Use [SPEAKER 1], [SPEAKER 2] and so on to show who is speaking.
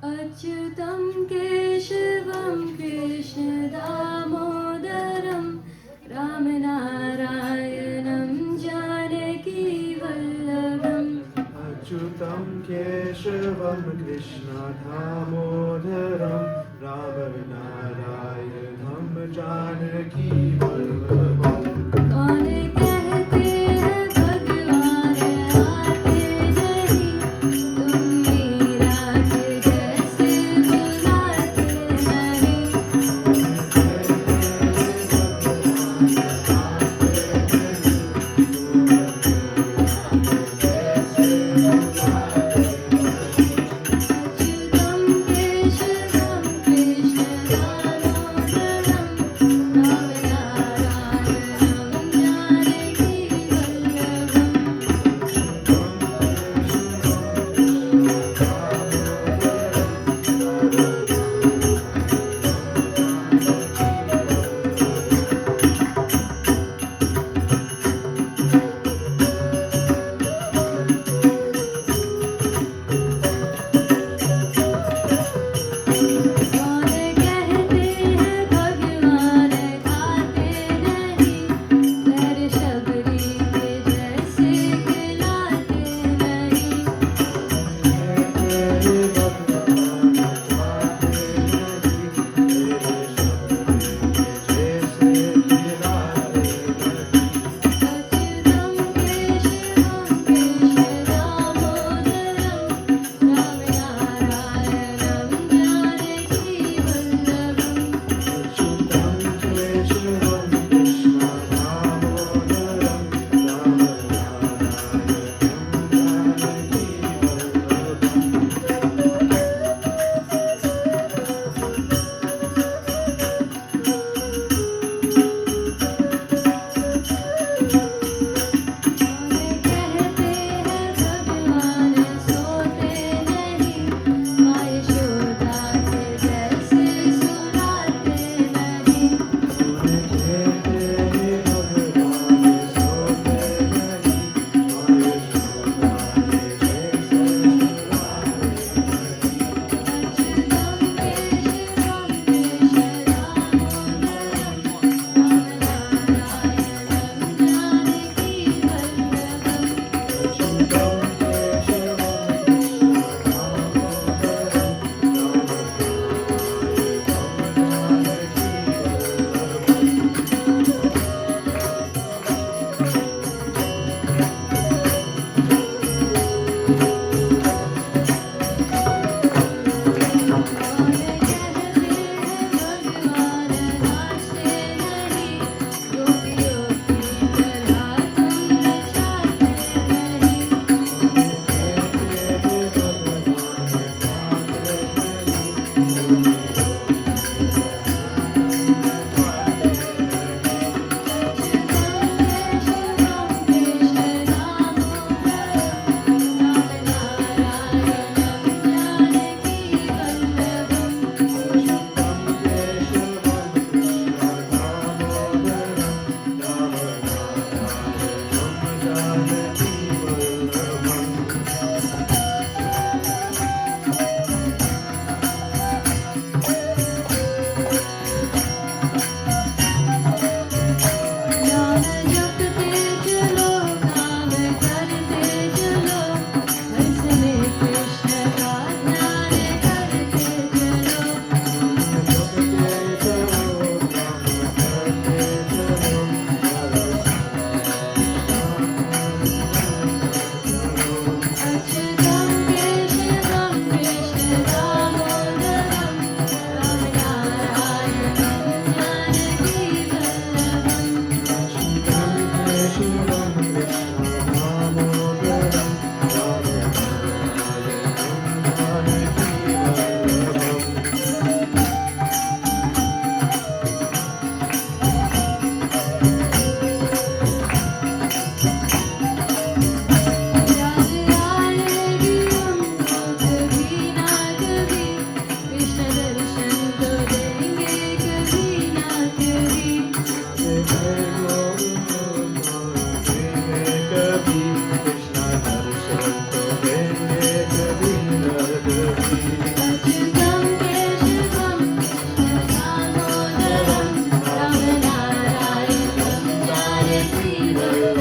[SPEAKER 1] अच्युतं केशवं कृष्णदामोदरं रामनारायणं जानकीवल्लभम्
[SPEAKER 2] अच्युतं केशवं कृष्णदामोदरं रामनारायणं जानकीवल्लभम्
[SPEAKER 1] कौन कहते हैं भगवान आते नहीं तुम मीरा के जैसे बुलाते नहीं अच्युतं केशवं कृष्णदामोदरं रामनारायणं जानकीवल्लभम् कौन कहते हैं भगवान खाते नहीं पैर शबरी के जैसे खिलाते नहीं अच्युतं केशवं कृष्णदामोदरं रामनारायणं जानकीवल्लभम् कौन कहते हैं भगवान सोते नहीं माँ यशोदा के जैसे सुलाते नहीं अच्युतं केशवं कृष्णदामोदरं जानकीवल्लभम् कौन कहते हैं भगवान नाचते नहीं गोपियों की तरह तुम नचाते नहीं अच्युतं केशवं कृष्णदामोदरं रामनारायणं जानकीवल्लभम् नाम जपते चलो काम करते चलो हंस में कृष्ण का ध्यान करते चलो अच्युतं केशवं कृष्णदामोदरं रामनारायणं जानकीवल्लभम् याद आएगी हमको कभी ना कभी कृष्ण दर्शन तो देंगे कभी ना कभी
[SPEAKER 2] कृष्ण दर्शन तो देंगे कभी न कभी।
[SPEAKER 1] श्रीवल्लभ